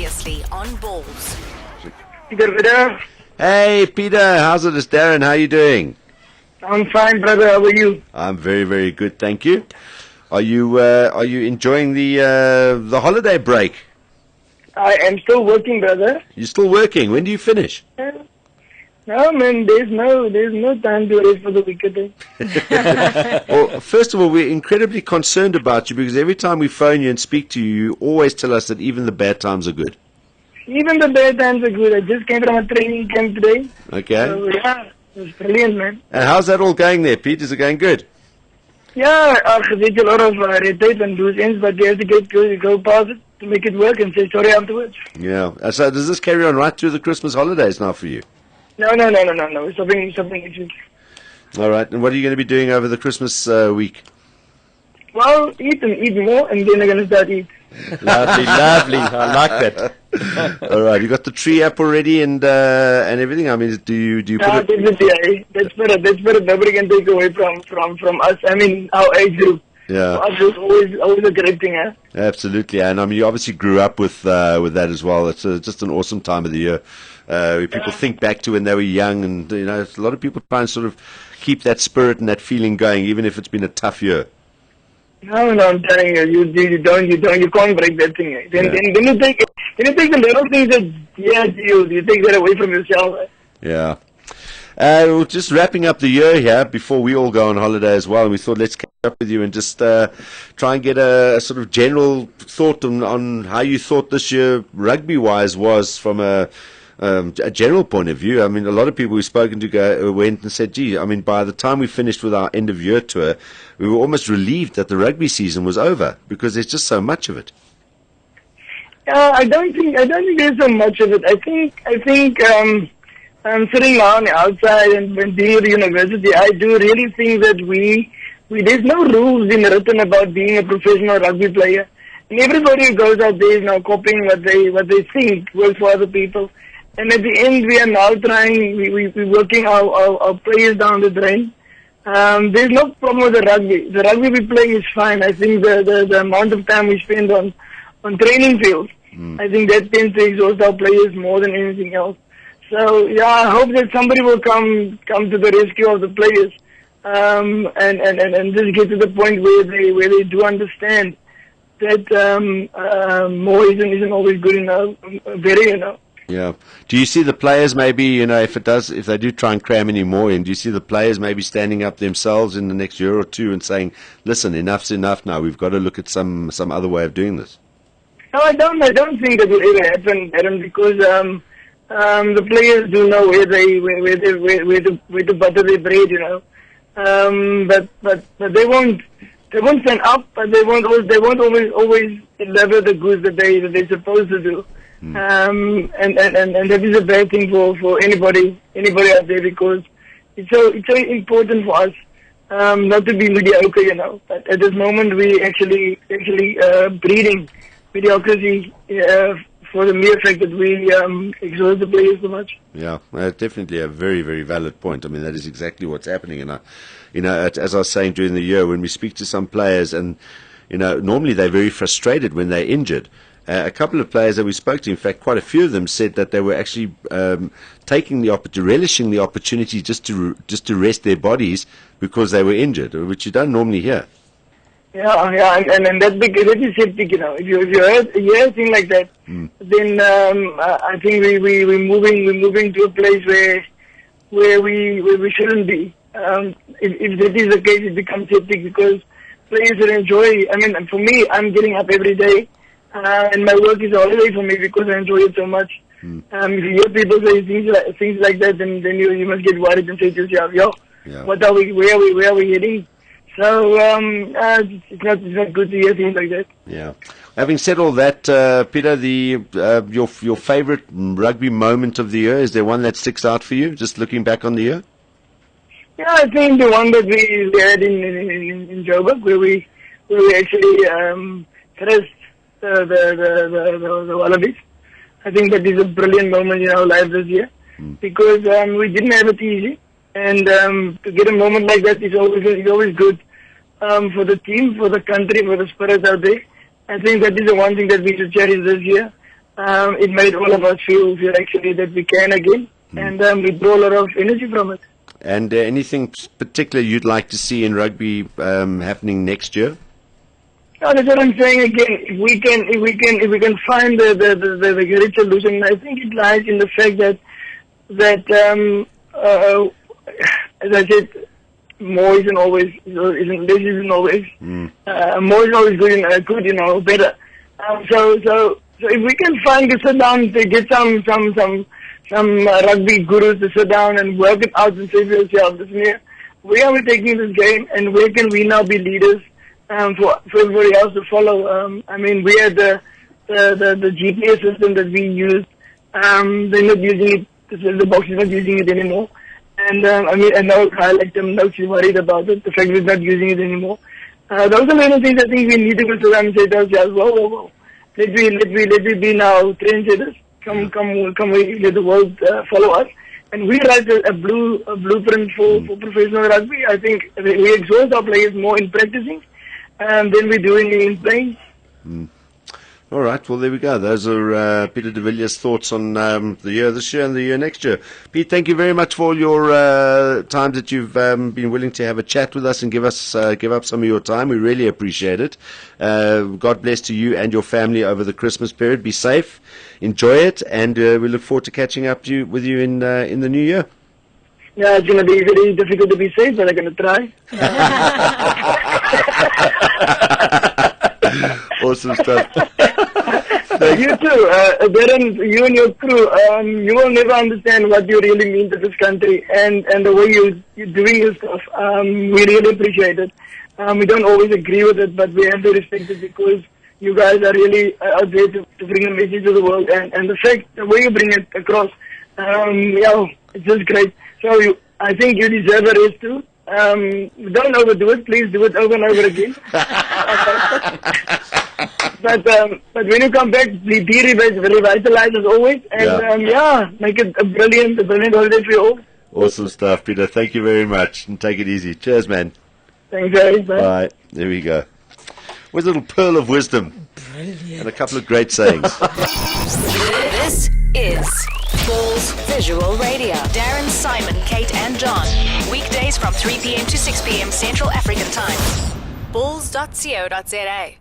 Previously on Balls. Peter. Hey, Peter, how's it? It's Darren. How are you doing? I'm fine, brother. How are you? I'm very, very good, thank you. Are you enjoying the holiday break? I am still working, brother. You're still working. When do you finish? No, man. There's no time to rest for the weekend. Well, first of all, we're incredibly concerned about you because every time we phone you and speak to you, you always tell us that even the bad times are good. Even the bad times are good. I just came from a training camp today. Okay. So, yeah, it was brilliant, man. And how's that all going there, Pete? Is it going good? Yeah, there's a lot of red tape and loose ends, but you have to go past it to make it work and say sorry afterwards. Yeah. So does this carry on right through the Christmas holidays now for you? No. Something next week. All right. And what are you going to be doing over the Christmas week? Well, eat more, and then I'm going to start eat. Lovely. I like that. All right. You got the tree up already and everything. I mean, do you put it? Definitely. That's better. Nobody can take away from us. I mean, our age group. Yeah. For us, it's always a great thing, huh? Absolutely, and I mean, you obviously grew up with that as well. It's just an awesome time of the year. Where people think back to when they were young, and a lot of people try and sort of keep that spirit and that feeling going, even if it's been a tough year. No, I'm telling you, you can't break that thing. Eh? Then you take the little things that you take that away from yourself. Eh? Yeah. We're just wrapping up the year here before we all go on holiday as well, and we thought let's catch up with you and just try and get a sort of general thought on how you thought this year rugby-wise was from a general point of view. I mean, a lot of people we've spoken to went and said, gee, I mean, by the time we finished with our end-of-year tour, we were almost relieved that the rugby season was over because there's just so much of it. I don't think there's so much of it. I think I'm sitting now on the outside and being at the university, I do really think that there's no rules being written about being a professional rugby player. And everybody who goes out there is now copying what they think works for other people. And at the end, we are now we're working our players down the drain. There's no problem with the rugby. The rugby we're playing is fine. I think the amount of time we spend on training fields, I think that tends to exhaust our players more than anything else. So yeah, I hope that somebody will come to the rescue of the players, and just get to the point where they do understand that more isn't always good enough. Yeah. Do you see the players maybe, if they do try and cram any more in, do you see the players maybe standing up themselves in the next year or two and saying, listen, enough's enough now, we've got to look at some other way of doing this? No, I don't think that will ever happen, Adam, because the players do know where to butter their bread, but they won't stand up, but they won't always deliver the goods that they're supposed to do. And that is a bad thing for anybody out there, because it's so important for us not to be mediocre, But at this moment we actually breeding mediocrity for the mere fact that we exhaust the players so much. Yeah, definitely a very, very valid point. I mean, that is exactly what's happening. And as I was saying during the year, when we speak to some players, and normally they're very frustrated when they're injured. A couple of players that we spoke to, in fact, quite a few of them said that they were actually relishing the opportunity just to rest their bodies because they were injured, which you don't normally hear. Yeah, and that is hectic, If you hear a thing like that, then I think we're moving to a place where we shouldn't be. If that is the case, it becomes hectic because players will enjoy. I mean, for me, I'm getting up every day. And my work is a holiday for me because I enjoy it so much. If you hear people say things like that, then you must get worried and say to yourself, what are we? Where are we heading? So it's not good to hear things like that. Yeah. Having said all that, Peter, your favorite rugby moment of the year, is there one that sticks out for you? Just looking back on the year. Yeah, I think the one that we had in Joburg, where we actually crashed the Wallabies. I think that is a brilliant moment in our life this year, because we didn't have it easy, and to get a moment like that is always good for the team, for the country, for the spirit out there. I think that is the one thing that we should cherish this year. it made all of us feel actually that we can again, and we draw a lot of energy from it. And anything particular you'd like to see in rugby happening next year? No, that's what I'm saying again. If we can find the great solution, I think it lies in the fact that as I said, more isn't always, less isn't always. More is always good, better. So if we can find to sit down to get some rugby gurus to sit down and work it out and say to yourself, where are we taking this game, and where can we now be leaders for everybody else to follow? I mean, we had the GPS system that we used. They're not using it. The box is not using it anymore. And I know I like them. No, she's worried about it. The fact we're not using it anymore. Those are the things I think we need to go to and say to ourselves, whoa. Let me be now trendsetters. Come, we let the world follow us. And we write a blueprint for professional rugby. I think we exhaust our players more in practicing than we do in playing. All right, well, there we go. Those are Peter de Villiers' thoughts on the year this year and the year next year. Pete, thank you very much for all your time that you've been willing to have a chat with us and give up some of your time. We really appreciate it. God bless to you and your family over the Christmas period. Be safe, enjoy it, and we look forward to catching up with you in the new year. Yeah, it's going to be very difficult to be safe, but I'm going to try. Awesome stuff. You too, Darren, you and your crew, you will never understand what you really mean to this country and the way you're doing your stuff. We really appreciate it. We don't always agree with it, but we have to respect it because you guys are really out there to bring a message to the world, and the way you bring it across, it's just great. So I think you deserve a rest too. Don't overdo it. Please do it over and over again. But when you come back, be revitalized as always, and make it a brilliant holiday for you all. Awesome stuff, Peter. Thank you very much, and take it easy. Cheers, man. Thanks, guys. Bye. There we go. With a little pearl of wisdom. Brilliant. And a couple of great sayings. This is Balls Visual Radio. Darren, Simon, Kate and John. Weekdays from 3 p.m. to 6 p.m. Central African Time. balls.co.za